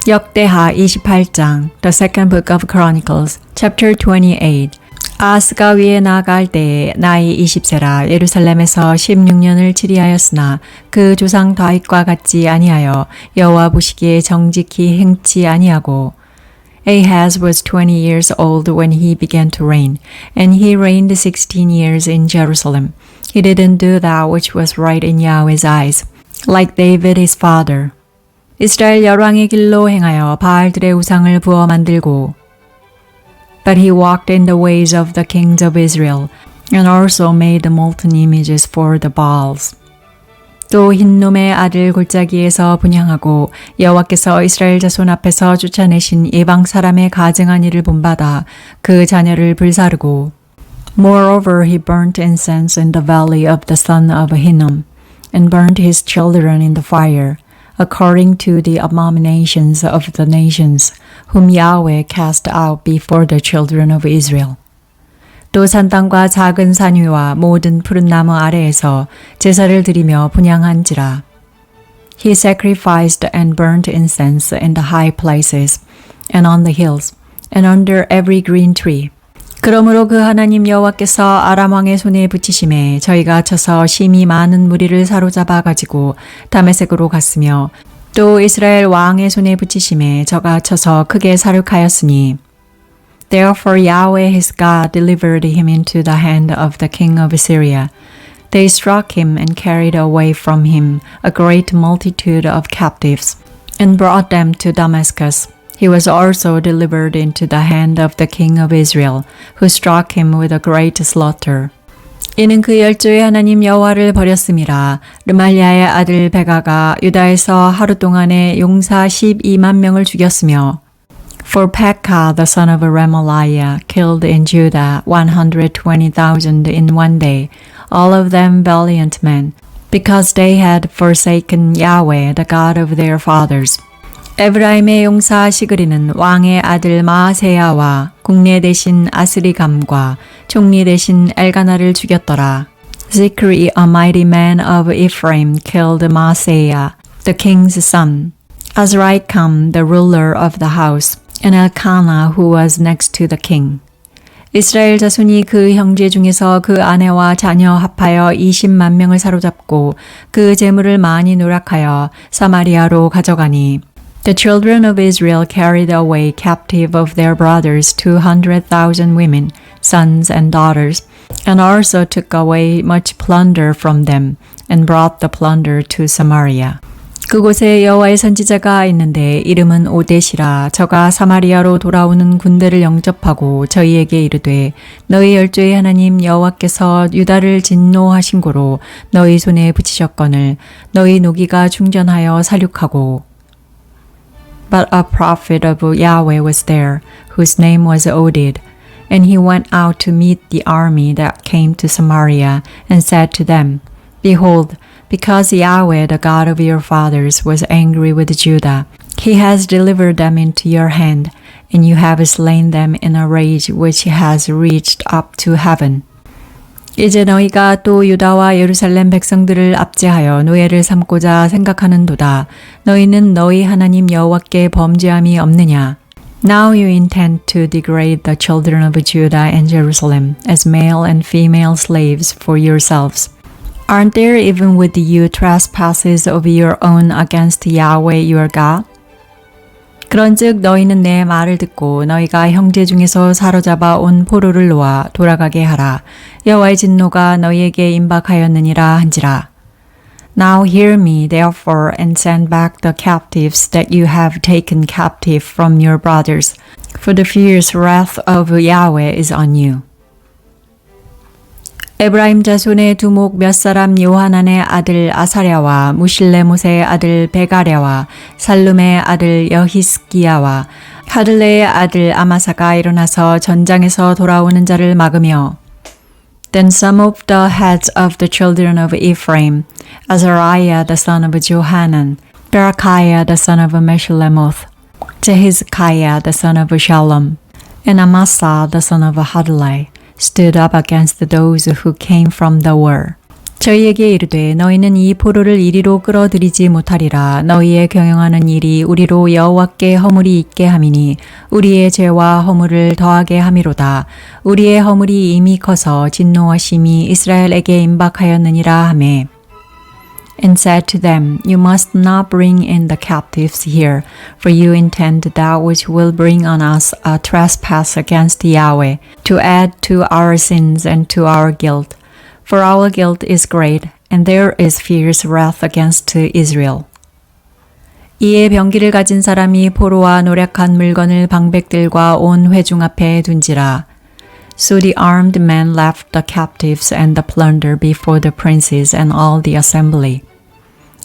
역대하 28장, The Second Book of Chronicles, Chapter 28. 아하스가 위에 나아갈 때에 나이 20세라 예루살렘에서 16년을 치리하였으나 그 조상 다윗과 같지 아니하여 여호와 보시기에 정직히 행치 아니하고 Ahaz was 20 years old when he began to reign, and he reigned 16 years in Jerusalem. He didn't do that which was right in Yahweh's eyes, like David his father. 이스라엘 열왕의 길로 행하여 바알들의 우상을 부어 만들고 But he walked in the ways of the kings of Israel, and also made the molten images for the Baals. 또 흰놈의 아들 골짜기에서 분향하고 여호와께서 이스라엘 자손 앞에서 쫓아내신 이방 사람의 가증한 일을 본받아 그 자녀를 불사르고 Moreover, he burnt incense in the valley of the son of Hinnom, and burnt his children in the fire, according to the abominations of the nations, whom Yahweh cast out before the children of Israel. 또 산땅과 작은 산 위와 모든 푸른 나무 아래에서 제사를 드리며 분향한지라. He sacrificed and burnt incense in the high places, and on the hills, and under every green tree. 그러므로 그 하나님 여호와께서 아람 왕의 손에 붙이심에 저희가 쳐서 심히 많은 무리를 사로잡아 가지고 다메섹으로 갔으며 또 이스라엘 왕의 손에 붙이심에 저가 쳐서 크게 사륙하였으니 Therefore Yahweh his God delivered him into the hand of the king of Assyria. They struck him and carried away from him a great multitude of captives and brought them to Damascus. He was also delivered into the hand of the king of Israel, who struck him with a great slaughter. 이는 그 열조의 하나님 여호와를 버렸음이라. 르말리아의 아들 베가가 유다에서 하루 동안에 용사 12만 명을 죽였으며 For Pekah, the son of Remaliah, killed in Judah 120,000 in one day, all of them valiant men, because they had forsaken Yahweh, the God of their fathers. 에브라임의 용사 시그리는 왕의 아들 마아세야와 국내 대신 아스리감과 총리 대신 엘가나를 죽였더라. Zikri, a mighty man of Ephraim, killed Maaseiah, the king's son. Azrikam, the ruler of the house, and Elkanah, who was next to the king. 이스라엘 자손이 그 형제 중에서 그 아내와 자녀 합하여 20만 명을 사로잡고 그 재물을 많이 누락하여 사마리아로 가져가니 The children of Israel carried away captive of their brothers 200,000 women, sons and daughters, and also took away much plunder from them, and brought the plunder to Samaria. 그곳에 여호와의 선지자가 있는데 이름은 오뎃이라. 저가 사마리아로 돌아오는 군대를 영접하고 저희에게 이르되 너희 열조의 하나님 여호와께서 유다를 진노하신 고로 너희 손에 붙이셨거늘 너희 노기가 충전하여 살육하고 But a prophet of Yahweh was there, whose name was Oded, and he went out to meet the army that came to Samaria, and said to them, Behold, because Yahweh, the God of your fathers, was angry with Judah, he has delivered them into your hand, and you have slain them in a rage which has reached up to heaven. 이제 너희가 또 유다와 예루살렘 백성들을 압제하여 노예를 삼고자 생각하는도다. 너희는 너희 하나님 여호와께 범죄함이 없느냐? Now you intend to degrade the children of Judah and Jerusalem as male and female slaves for yourselves. Aren't there even with you trespasses of your own against Yahweh your God? 그런즉 너희는 내 말을 듣고 너희가 형제 중에서 사로잡아 온 포로를 놓아 돌아가게 하라. 여호와의 진노가 너희에게 임박하였느니라 한지라. Now hear me therefore and send back the captives that you have taken captive from your brothers, for the fierce wrath of Yahweh is on you. 에브라임 자손의 두목 몇 사람 요하난의 아들 아사랴와 무실레못의 아들 베가랴와 살룸의 아들 여히스기야와 하들레의 아들 아마사가 일어나서 전장에서 돌아오는 자를 막으며 Then some of the heads of the children of Ephraim, Azariah the son of Johanan, Berechiah the son of Meshillemoth, Jehiskiah the son of Shallum, and Amasa the son of Hadlai, stood up against those who came from the war. 저희에게 이르되 너희는 이 포로를 이리로 끌어들이지 못하리라. 너희의 경영하는 일이 우리로 여호와께 허물이 있게 함이니 우리의 죄와 허물을 더하게 함이로다. 우리의 허물이 이미 커서 진노하심이 이스라엘에게 임박하였느니라 하매. And said to them, You must not bring in the captives here, for you intend that which will bring on us a trespass against Yahweh, to add to our sins and to our guilt. For our guilt is great, and there is fierce wrath against Israel. 이에 병기를 가진 사람이 포로와 노략한 물건을 방백들과 온 회중 앞에 둔지라. So the armed men left the captives and the plunder before the princes and all the assembly.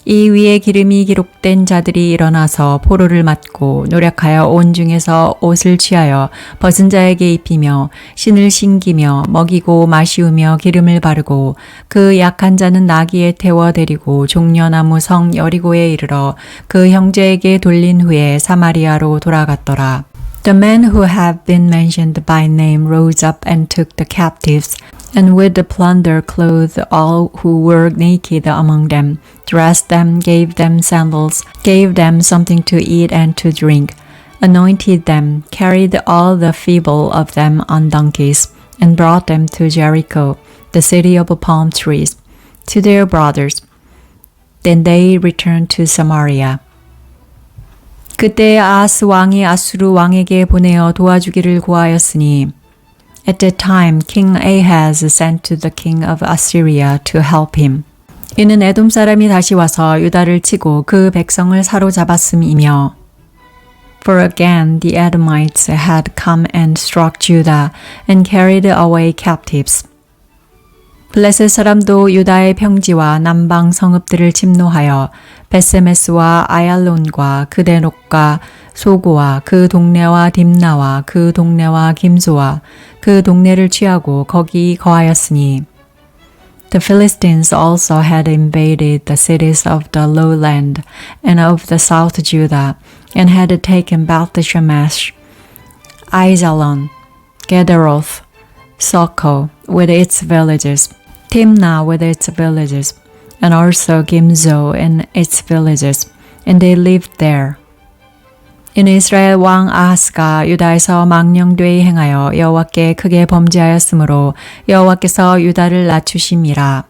이 위에 기름이 기록된 자들이 일어나서 포로를 맞고 노력하여 온 중에서 옷을 취하여 벗은 자에게 입히며 신을 신기며 먹이고 마시우며 기름을 바르고 그 약한 자는 나귀에 태워 데리고 종려나무 성 여리고에 이르러 그 형제에게 돌린 후에 사마리아로 돌아갔더라. The men who have been mentioned by name rose up and took the captives, and with the plunder clothed all who were naked among them, dressed them, gave them sandals, gave them something to eat and to drink, anointed them, carried all the feeble of them on donkeys, and brought them to Jericho, the city of palm trees, to their brothers. Then they returned to Samaria. 그때 아하스 왕이 아수르 왕에게 보내어 도와주기를 구하였으니 At that time King Ahaz sent to the king of Assyria to help him. 이는 에돔 사람이 다시 와서 유다를 치고 그 백성을 사로잡았음이며 For again the Edomites had come and struck Judah and carried away captives. 블레셋 사람도 유다의 평지와 남방 성읍들을 침노하여 베세메스와 아얄론과 그데녹과 소고와 그 동네와 딥나와 그 동네와 김소와 그 동네를 취하고 거기 거하였으니 The Philistines also had invaded the cities of the lowland and of the south Judah and had taken Beth-shemesh, Aizalon, Gederoth, Soko with its villages, Timnah with its villages, and also Gimzo and its villages, and they lived there. 이는 이스라엘 왕 아하스가 유다에서 망령되이 행하여 여호와께 크게 범죄하였으므로 여호와께서 유다를 낮추심이라.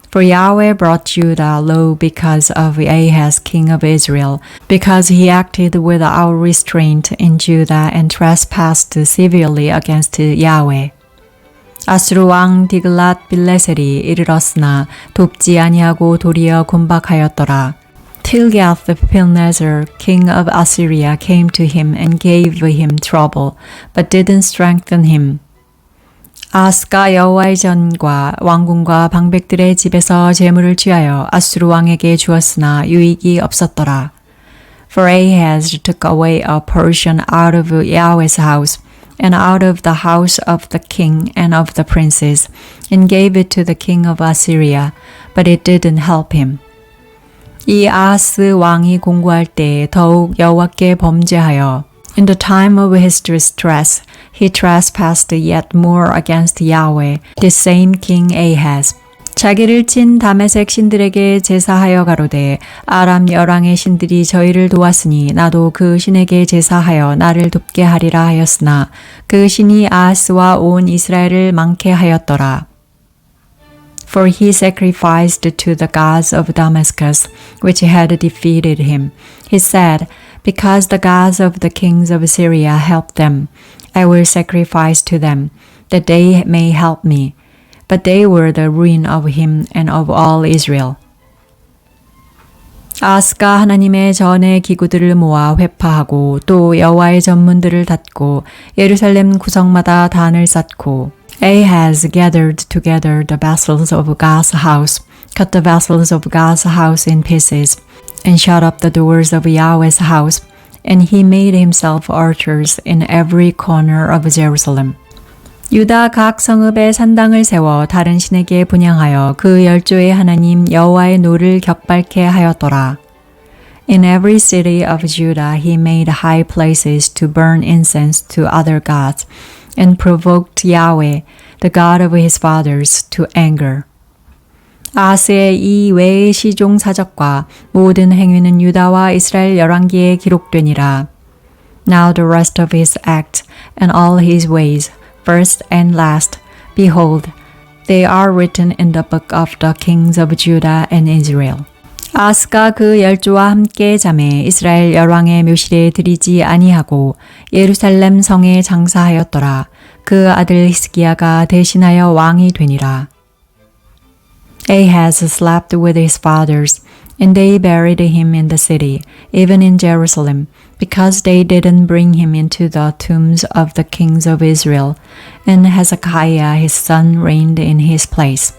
For Yahweh brought Judah low because of Ahaz king of Israel, because he acted without restraint in Judah and trespassed severely against Yahweh. 아수르 왕 디글랏 빌레셀이 이르렀으나 돕지 아니하고 도리어 곤박하였더라. Tilgath-Pilneser, king of Assyria, came to him and gave him trouble, but didn't strengthen him. 아하스가 여호와의 전과 왕궁과 방백들의 집에서 재물을 취하여 아수르 왕에게 주었으나 유익이 없었더라. For Ahaz took away a portion out of Yahweh's house, and out of the house of the king and of the princes, and gave it to the king of Assyria, but it didn't help him. 이 아하스 왕이 공고할 때 더욱 여호와께 범죄하여 In the time of his distress, he trespassed yet more against Yahweh, the same king Ahaz. 자기를 친 다메섹 신들에게 제사하여 가로되 아람 열왕의 신들이 저희를 도왔으니 나도 그 신에게 제사하여 나를 돕게 하리라 하였으나 그 신이 아하스와 온 이스라엘을 망케 하였더라. For he sacrificed to the gods of Damascus, which had defeated him. He said, Because the gods of the kings of Syria helped them, I will sacrifice to them, that they may help me. But they were the ruin of him and of all Israel. 아하스가 하나님의 전의 기구들을 모아 회파하고 또 여호와의 전문들을 닫고 예루살렘 구석마다 단을 쌓고 Ahaz gathered together the vessels of God's house, cut the vessels of God's house in pieces, and shut up the doors of Yahweh's house, and he made himself altars in every corner of Jerusalem. 유다 각 성읍에 산당을 세워 다른 신에게 분향하여 그 열조의 하나님 여호와의 노를 격발케 하였더라. In every city of Judah he made high places to burn incense to other gods, and provoked Yahweh, the God of his fathers, to anger. 아하스의 이 외의 시종 사적과 모든 행위는 유다와 이스라엘 열왕기에 기록되니라. Now the rest of his acts and all his ways, first and last, behold, they are written in the book of the kings of Judah and Israel. 아하스가 그 열조와 함께 잠에 이스라엘 열왕의 묘실에 들이지 아니하고 예루살렘 성에 장사하였더라. 그 아들 히스기야가 대신하여 왕이 되니라. Ahaz slept with his fathers, and they buried him in the city, even in Jerusalem, because they didn't bring him into the tombs of the kings of Israel. And Hezekiah his son reigned in his place.